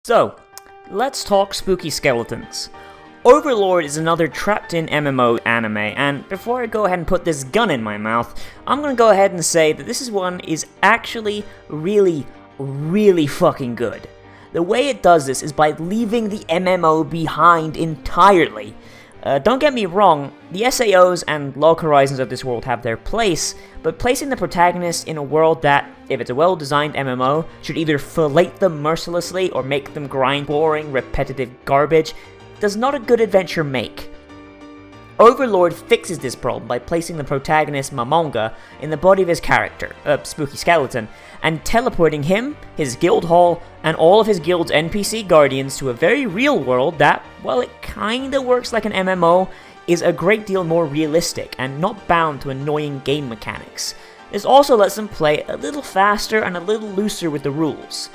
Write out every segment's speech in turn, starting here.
So, let's talk spooky skeletons. Overlord is another trapped-in MMO anime, and before I go ahead and put this gun in my mouth, I'm gonna go ahead and say that this one is actually really fucking good. The way it does this is by leaving the MMO behind entirely. Don't get me wrong, the SAOs and log horizons of this world have their place, but placing the protagonist in a world that, if it's a well-designed MMO, should either fillet them mercilessly or make them grind boring, repetitive garbage, does not a good adventure make. Overlord fixes this problem by placing the protagonist Momonga in the body of his character, Spooky Skeleton, and teleporting him, his guild hall, and all of his guild's NPC guardians to a very real world that, while it kinda works like an MMO, is a great deal more realistic and not bound to annoying game mechanics. This also lets them play a little faster and a little looser with the rules.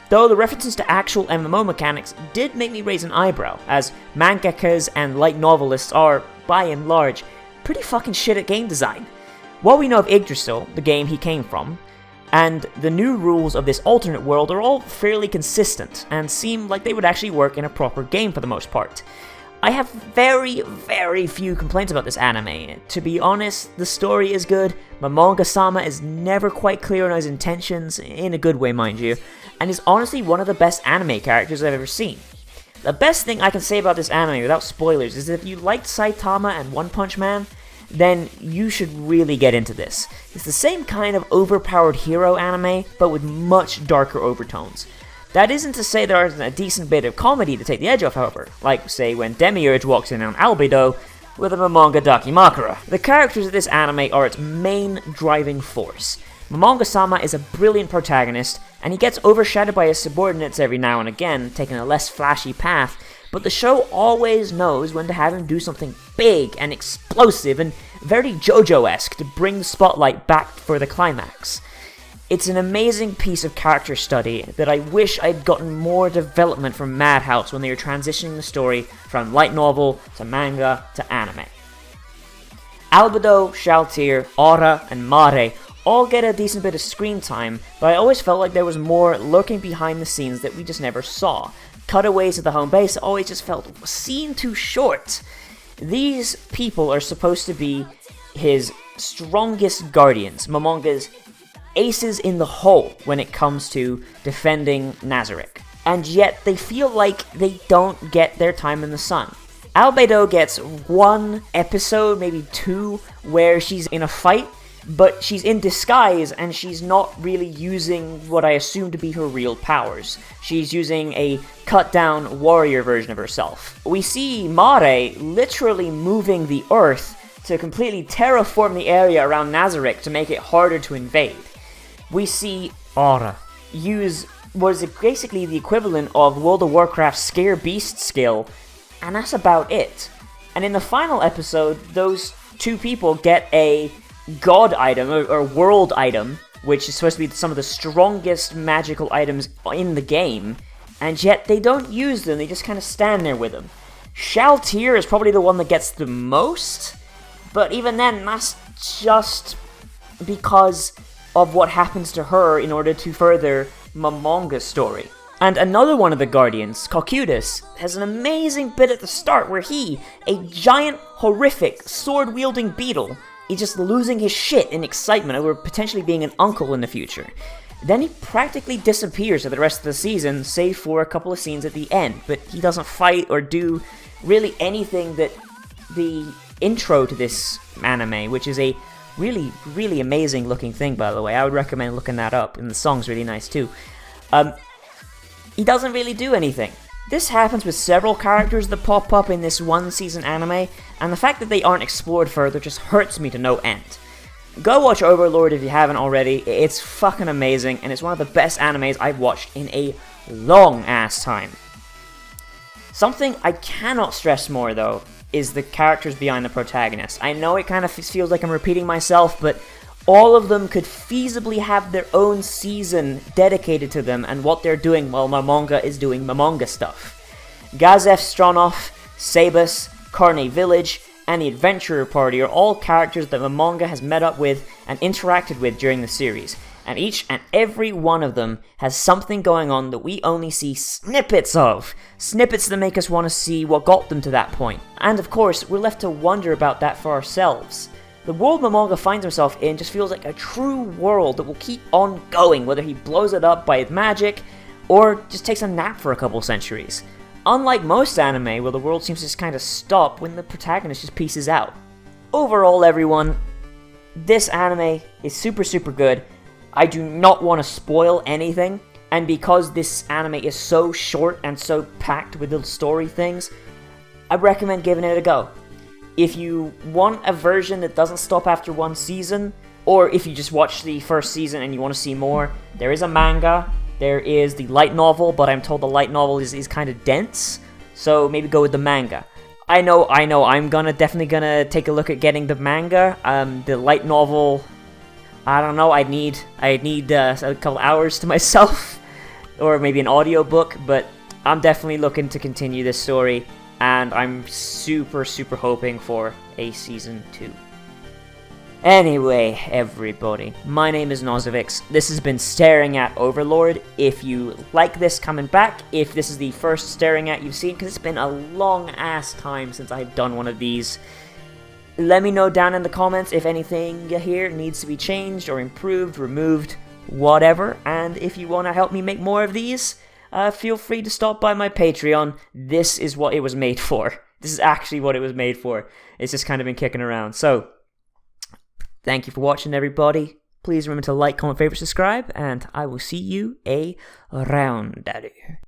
Though the references to actual MMO mechanics did make me raise an eyebrow, as mangakas and light novelists are, by and large, pretty fucking shit at game design. What we know of Yggdrasil, the game he came from, and the new rules of this alternate world are all fairly consistent, and seem like they would actually work in a proper game for the most part. I have very few complaints about this anime. To be honest, the story is good, Momonga-sama is never quite clear on his intentions, in a good way mind you, and is honestly one of the best anime characters I've ever seen. The best thing I can say about this anime without spoilers is that if you liked Saitama and One Punch Man, then you should really get into this. It's the same kind of overpowered hero anime, but with much darker overtones. That isn't to say there isn't a decent bit of comedy to take the edge off, however, like, say, when Demiurge walks in on Albedo with a Momonga Dakimakura. The characters of this anime are its main driving force. Momonga-sama is a brilliant protagonist, and he gets overshadowed by his subordinates every now and again, taking a less flashy path, but the show always knows when to have him do something big and explosive and very JoJo-esque to bring the spotlight back for the climax. It's an amazing piece of character study that I wish I'd gotten more development from Madhouse when they were transitioning the story from light novel to manga to anime. Albedo, Shaltir, Aura, and Mare all get a decent bit of screen time, but I always felt like there was more lurking behind the scenes that we just never saw. Cutaways at the home base always just felt seen too short. These people are supposed to be his strongest guardians, Momonga's aces in the hole when it comes to defending Nazarick. And yet they feel like they don't get their time in the sun. Albedo gets one episode, maybe two, where she's in a fight, but she's in disguise and she's not really using what I assume to be her real powers. She's using a cut-down warrior version of herself. We see Mare literally moving the earth to completely terraform the area around Nazarick to make it harder to invade. We see Aura use what is basically the equivalent of World of Warcraft's Scare Beast skill, and that's about it. And in the final episode, those two people get a god item, or world item, which is supposed to be some of the strongest magical items in the game, and yet they don't use them, they just kind of stand there with them. Shaltir is probably the one that gets the most, but even then, that's just because of what happens to her in order to further Momonga's story. And another one of the Guardians, Cocytus, has an amazing bit at the start where he, a giant, horrific, sword-wielding beetle, is just losing his shit in excitement over potentially being an uncle in the future. Then he practically disappears for the rest of the season, save for a couple of scenes at the end, but he doesn't fight or do really anything that the intro to this anime, which is a really amazing looking thing, by the way. I would recommend looking that up, and the song's really nice too. He doesn't really do anything. This happens with several characters that pop up in this one season anime, and the fact that they aren't explored further just hurts me to no end. Go watch Overlord if you haven't already. It's fucking amazing, and it's one of the best animes I've watched in a long ass time. Something I cannot stress more though is the characters behind the protagonist. I know it kind of feels like I'm repeating myself, but all of them could feasibly have their own season dedicated to them and what they're doing while Momonga is doing Momonga stuff. Gazef Stronov, Sabus, Carne Village, and the Adventurer Party are all characters that Momonga has met up with and interacted with during the series. and each and every one of them has something going on that we only see snippets of. Snippets that make us want to see what got them to that point. And of course, we're left to wonder about that for ourselves. The world the manga finds himself in just feels like a true world that will keep on going, whether he blows it up by magic, or just takes a nap for a couple centuries. Unlike most anime, where the world seems to just kind of stop when the protagonist just pieces out. Overall, everyone, this anime is super good. I do not want to spoil anything, and because this anime is so short and so packed with little story things, I recommend giving it a go. If you want a version that doesn't stop after one season, or if you just watch the first season and you want to see more, there is a manga, there is the light novel, but I'm told the light novel is kind of dense, so maybe go with the manga. I know, I'm definitely gonna take a look at getting the manga. The light novel, I don't know, I need a couple hours to myself, or maybe an audiobook, but I'm definitely looking to continue this story, and I'm super hoping for a season 2. Anyway, everybody, my name is Nozovix. This has been Staring at Overlord. If you like this coming back, if this is the first Staring at you've seen, because it's been a long-ass time since I've done one of these, let me know down in the comments if anything here needs to be changed or improved, removed, whatever. And if you want to help me make more of these, feel free to stop by my Patreon. This is what it was made for. This is actually what it was made for. It's just kind of been kicking around. So, thank you for watching, everybody. Please remember to like, comment, favorite, subscribe, and I will see you around.